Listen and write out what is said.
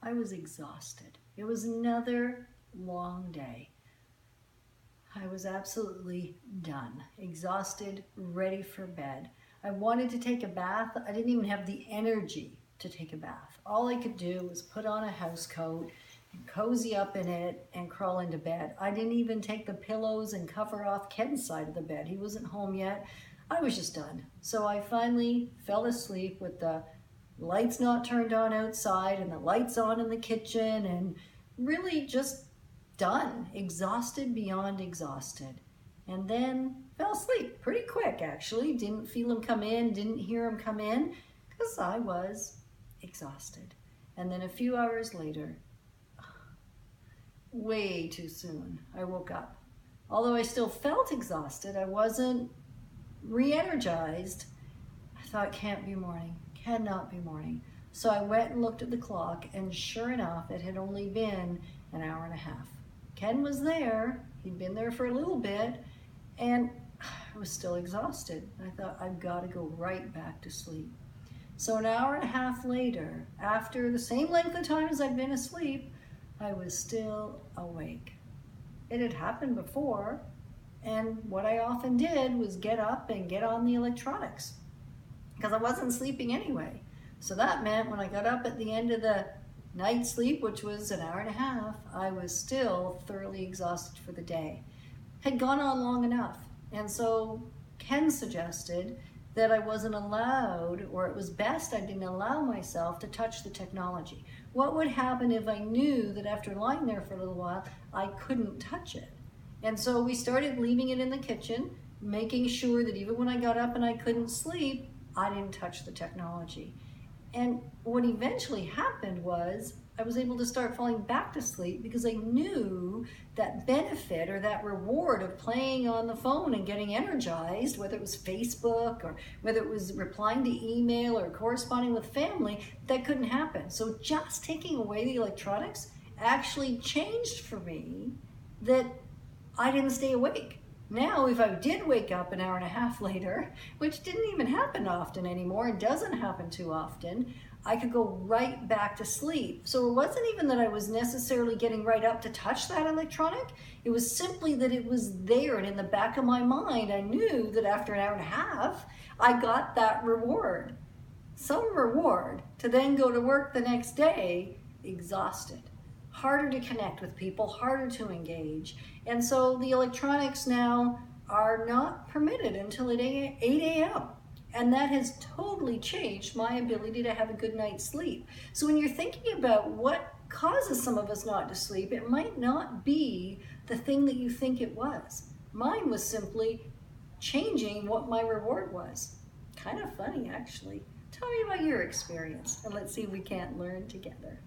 I was exhausted. It was another long day. I was absolutely done, exhausted, ready for bed. I wanted to take a bath. I didn't even have the energy to take a bath. All I could do was put on a house coat and cozy up in it and crawl into bed. I didn't even take the pillows and cover off Ken's side of the bed. He wasn't home yet. I was just done. So I finally fell asleep with the lights not turned on outside and the lights on in the kitchen, and really just done, exhausted beyond exhausted. And then fell asleep pretty quick, actually. Didn't feel him come in, didn't hear him come in, because I was exhausted. And then a few hours later, way too soon, I woke up. Although I still felt exhausted, I wasn't re-energized. I thought, can't be morning, cannot be morning. So I went and looked at the clock, and sure enough, it had only been an hour and a half. Ken was there, he'd been there for a little bit, and I was still exhausted. I thought, I've got to go right back to sleep. So an hour and a half later, after the same length of time as I'd been asleep, I was still awake. It had happened before, and what I often did was get up and get on the electronics, because I wasn't sleeping anyway. So that meant when I got up at the end of the night sleep, which was an hour and a half, I was still thoroughly exhausted for the day. Had gone on long enough. And so Ken suggested that I wasn't allowed, or it was best I didn't allow myself to touch the technology. What would happen if I knew that after lying there for a little while, I couldn't touch it? And so we started leaving it in the kitchen, making sure that even when I got up and I couldn't sleep, I didn't touch the technology. And what eventually happened was I was able to start falling back to sleep, because I knew that benefit or that reward of playing on the phone and getting energized, whether it was Facebook or whether it was replying to email or corresponding with family, that couldn't happen. So just taking away the electronics actually changed for me that I didn't stay awake. Now, if I did wake up an hour and a half later, which didn't even happen often anymore and doesn't happen too often, I could go right back to sleep. So it wasn't even that I was necessarily getting right up to touch that electronic. It was simply that it was there, and in the back of my mind, I knew that after an hour and a half, I got that reward. Some reward to then go to work the next day exhausted. Harder to connect with people, harder to engage. And so the electronics now are not permitted until 8 a.m. And that has totally changed my ability to have a good night's sleep. So when you're thinking about what causes some of us not to sleep, it might not be the thing that you think it was. Mine was simply changing what my reward was. Kind of funny, actually. Tell me about your experience, and let's see if we can't learn together.